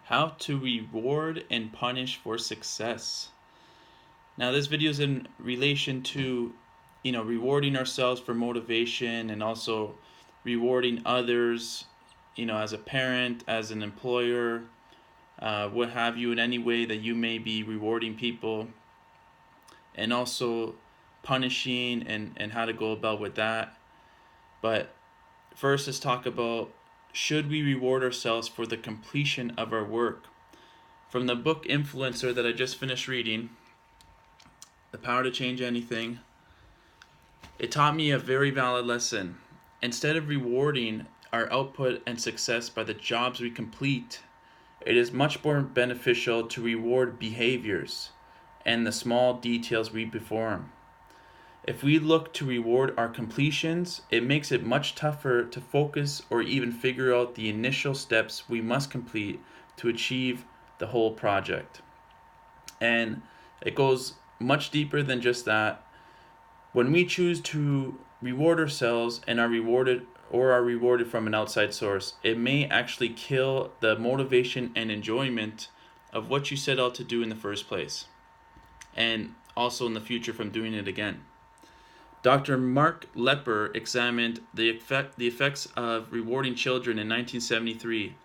How to reward and punish for success. Now this video is in relation to, rewarding ourselves for motivation and also rewarding others, as a parent, as an employer, what have you, in any way that you may be rewarding people, and also punishing and how to go about with that. But first, let's talk about, should we reward ourselves for the completion of our work? From the book Influencer that I just finished reading, The Power to Change Anything, it taught me a very valid lesson. Instead of rewarding our output and success by the jobs we complete, it is much more beneficial to reward behaviors and the small details we perform. If we look to reward our completions, it makes it much tougher to focus or even figure out the initial steps we must complete to achieve the whole project. And it goes much deeper than just that. When we choose to reward ourselves and are rewarded from an outside source, it may actually kill the motivation and enjoyment of what you set out to do in the first place, and also in the future from doing it again. Dr. Mark Lepper examined the effects of rewarding children in 1973.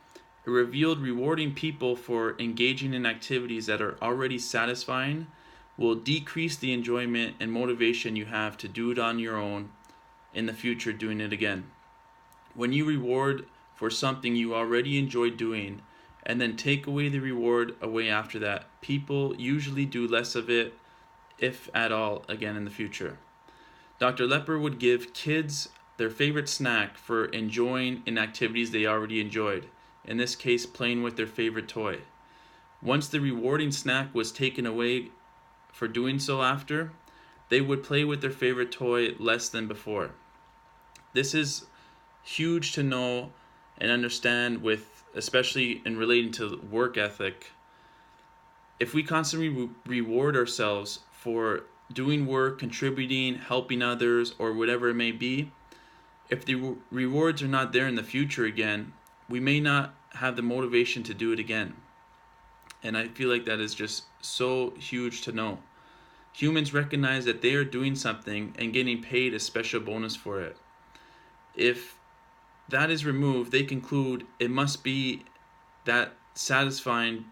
He revealed rewarding people for engaging in activities that are already satisfying will decrease the enjoyment and motivation you have to do it on your own in the future doing it again. When you reward for something you already enjoy doing and then take away the reward away after that, people usually do less of it, if at all, again in the future. Dr. Lepper would give kids their favorite snack for enjoying in activities they already enjoyed, in this case playing with their favorite toy. Once the rewarding snack was taken away for doing so after, they would play with their favorite toy less than before. This is huge to know and understand, with especially in relating to work ethic. If we constantly reward ourselves for doing work, contributing, helping others, or whatever it may be, if the rewards are not there in the future again, we may not have the motivation to do it again. And I feel like that is just so huge to know. Humans recognize that they are doing something and getting paid a special bonus for it. If that is removed, they conclude it must not be that satisfying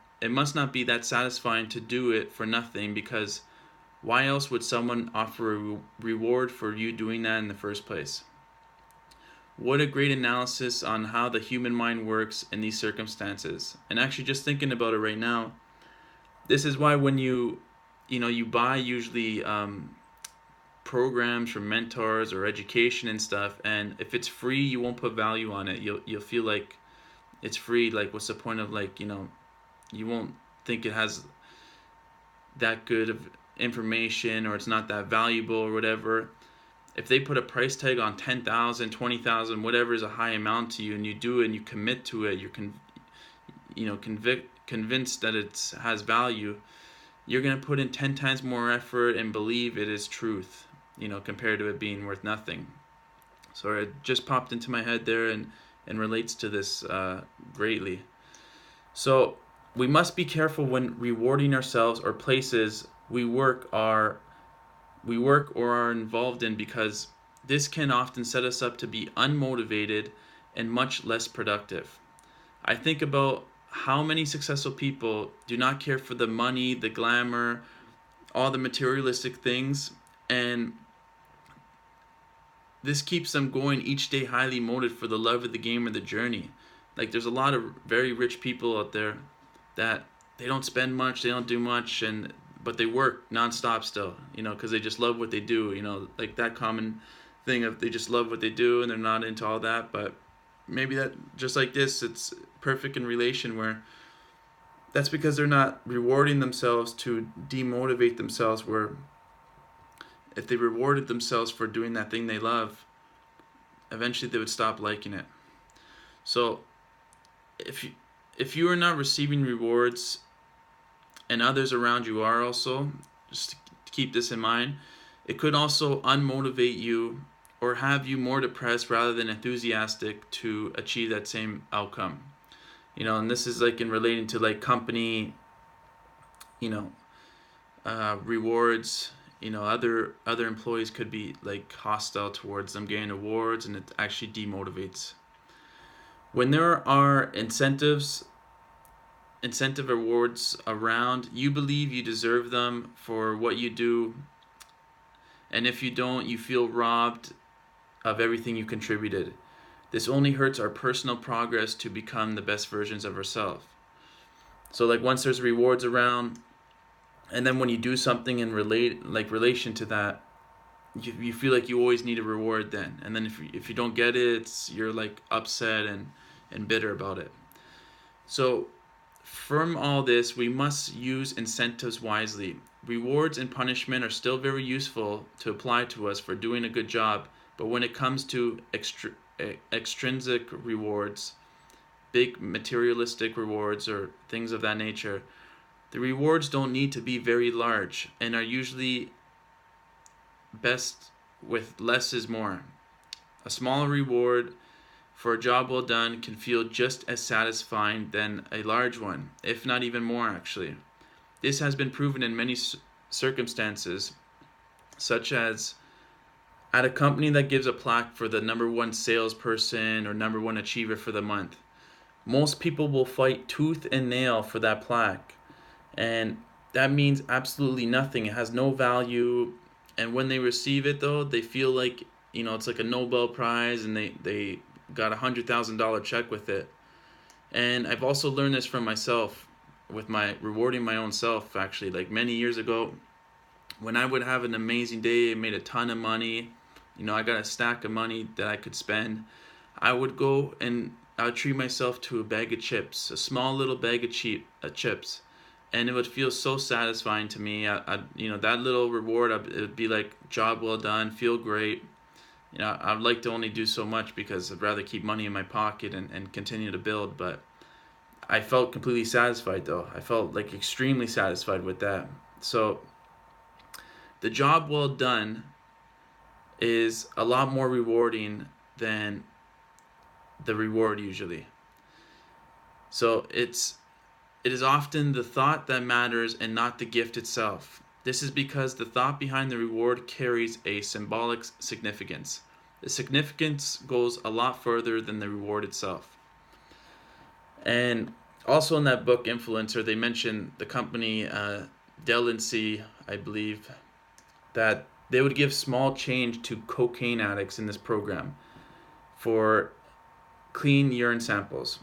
to do it for nothing, because why else would someone offer a reward for you doing that in the first place? What a great analysis on how the human mind works in these circumstances. And actually, just thinking about it right now, this is why when you buy usually programs from mentors or education and stuff, and if it's free, you won't put value on it. You'll feel like it's free. Like, what's the point of, you won't think it has that good of information, or it's not that valuable or whatever. If they put a price tag on 10,000, 20,000, whatever is a high amount to you, and you do it and you commit to it, you're convinced that it has value, you're going to put in 10 times more effort and believe it is truth, compared to it being worth nothing. So it just popped into my head there and relates to this greatly. So we must be careful when rewarding ourselves or places we work or are involved in, because this can often set us up to be unmotivated and much less productive. I think about how many successful people do not care for the money, the glamour, all the materialistic things, and this keeps them going each day highly motivated for the love of the game or the journey. Like, there's a lot of very rich people out there that they don't spend much, they don't do much, but they work nonstop still, because they just love what they do, like that common thing of they just love what they do and they're not into all that. But maybe that, just like this, it's perfect in relation, where that's because they're not rewarding themselves to demotivate themselves, where if they rewarded themselves for doing that thing they love, eventually they would stop liking it. So if you are not receiving rewards and others around you are also, just to keep this in mind, it could also unmotivate you or have you more depressed rather than enthusiastic to achieve that same outcome. and this is like in relating to like company, you know, rewards. Other employees could be like hostile towards them getting awards, and it actually demotivates. When there are incentive awards around, you believe you deserve them for what you do, and if you don't, you feel robbed of everything you contributed. This only hurts our personal progress to become the best versions of ourselves. So like once there's rewards around, and then when you do something in relation to that, you feel like you always need a reward then. And then if you don't get it, you're like upset and bitter about it. So from all this, we must use incentives wisely. Rewards and punishment are still very useful to apply to us for doing a good job, but when it comes to extrinsic rewards, big materialistic rewards, or things of that nature, the rewards don't need to be very large and are usually best with less is more. A smaller reward for a job well done can feel just as satisfying than a large one, if not even more actually. This has been proven in many circumstances, such as at a company that gives a plaque for the number one salesperson or number one achiever for the month. Most people will fight tooth and nail for that plaque, and that means absolutely nothing. It has no value, and when they receive it though, they feel like it's like a Nobel Prize, and they got $100,000 check with it. And I've also learned this from myself with my rewarding my own self actually. Like many years ago, when I would have an amazing day, I made a ton of money, I got a stack of money that I could spend, I would go and I would treat myself to a bag of chips, a small little bag of chips, and it would feel so satisfying to me. That little reward, it would be like job well done, feel great. I'd like to only do so much because I'd rather keep money in my pocket and continue to build, but I felt completely satisfied though. I felt like extremely satisfied with that. So the job well done is a lot more rewarding than the reward usually. So it is often the thought that matters and not the gift itself. This is because the thought behind the reward carries a symbolic significance. The significance goes a lot further than the reward itself. And also in that book, Influencer, they mentioned the company Dell & C, I believe, that they would give small change to cocaine addicts in this program for clean urine samples.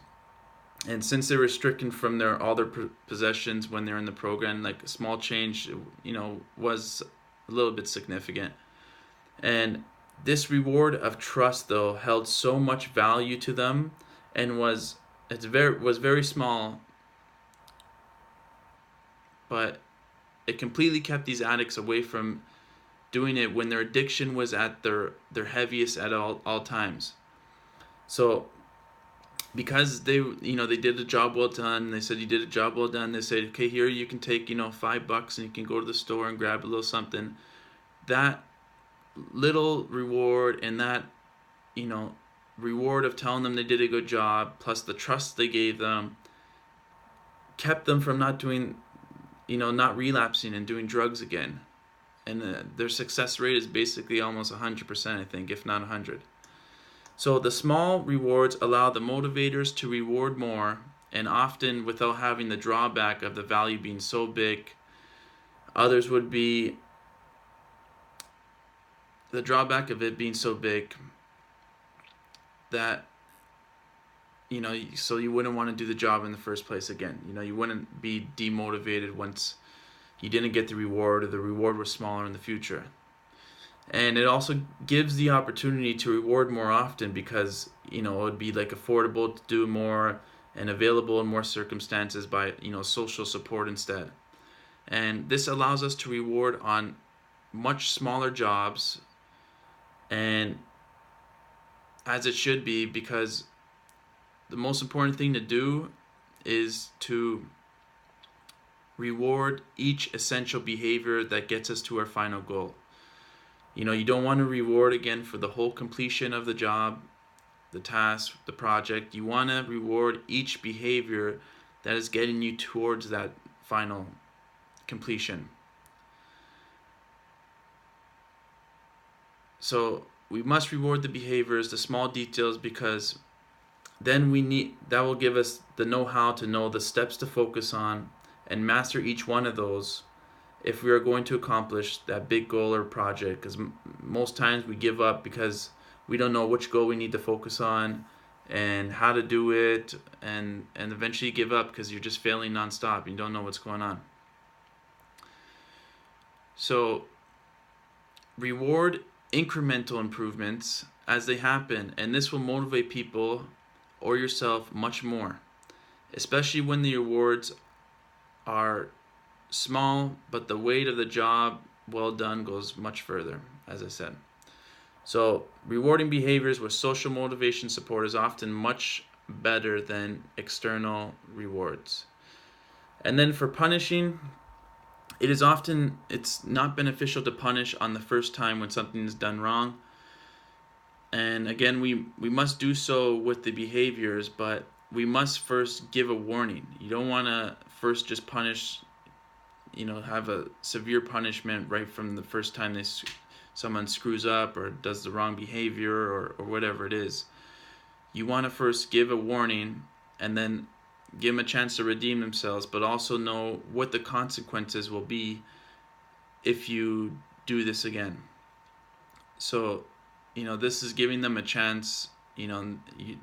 And since they were stricken from all their possessions when they're in the program, like a small change, was a little bit significant. And this reward of trust, though, held so much value to them, and was very small, but it completely kept these addicts away from doing it when their addiction was at their heaviest at all times. So because they did a job well done, they said you did a job well done, they said, okay, here you can take $5 and you can go to the store and grab a little something. That little reward and that reward of telling them they did a good job, plus the trust they gave them, kept them from not relapsing and doing drugs again. And their success rate is basically almost 100%, I think, if not 100. So the small rewards allow the motivators to reward more, and often without having the drawback of the value being so big. Others would be the drawback of it being so big that so you wouldn't want to do the job in the first place again. You wouldn't be demotivated once you didn't get the reward, or the reward was smaller in the future. And it also gives the opportunity to reward more often, because it would be like affordable to do more and available in more circumstances by social support instead. And this allows us to reward on much smaller jobs, and as it should be, because the most important thing to do is to reward each essential behavior that gets us to our final goal. You don't want to reward again for the whole completion of the job. the task, the project. You want to reward each behavior that is getting you towards that final completion. So we must reward the behaviors, the small details, because then that will give us the know-how to know the steps to focus on and master each one of those if we are going to accomplish that big goal or project. Because most times we give up because we don't know which goal we need to focus on and how to do it, and eventually you give up because you're just failing nonstop. You don't know what's going on. So reward incremental improvements as they happen, and this will motivate people or yourself much more, especially when the rewards are small, but the weight of the job well done goes much further, as I said. So rewarding behaviors with social motivation support is often much better than external rewards. And then for punishing, it's not beneficial to punish on the first time when something is done wrong. And again, we must do so with the behaviors, but we must first give a warning. You don't want to first just punish, have a severe punishment right from the first time someone screws up or does the wrong behavior or whatever it is. You want to first give a warning and then give them a chance to redeem themselves, but also know what the consequences will be if you do this again. So, this is giving them a chance, then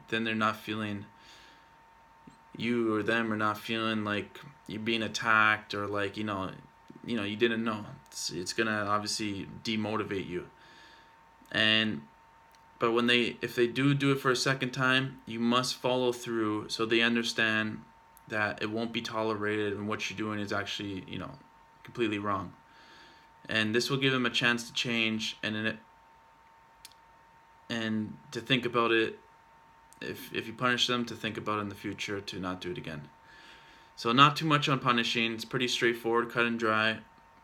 they're not feeling, you or them are not feeling like you're being attacked or like, you didn't know. It's going to obviously demotivate you. But if they do it for a second time, you must follow through so they understand that it won't be tolerated and what you're doing is actually, completely wrong. And this will give them a chance to change and to think about it. If you punish them, to think about it in the future to not do it again. So not too much on punishing. It's pretty straightforward, cut and dry,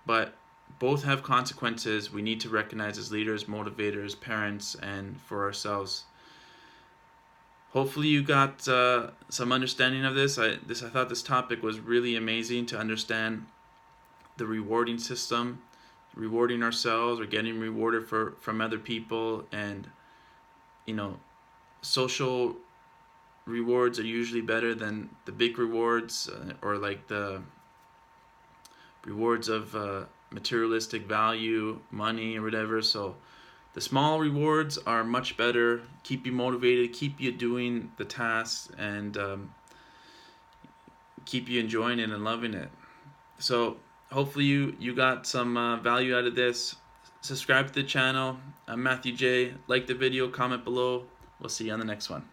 but both have consequences we need to recognize as leaders, motivators, parents, and for ourselves. Hopefully you got some understanding of this. I thought this topic was really amazing to understand the rewarding system, rewarding ourselves or getting rewarded from other people, and social rewards are usually better than the big rewards or like the rewards of materialistic value, money or whatever. So the small rewards are much better, keep you motivated, keep you doing the tasks, and keep you enjoying it and loving it. So hopefully you got some value out of this. Subscribe to the channel. I'm Matthew J. Like the video, comment below. We'll see you on the next one.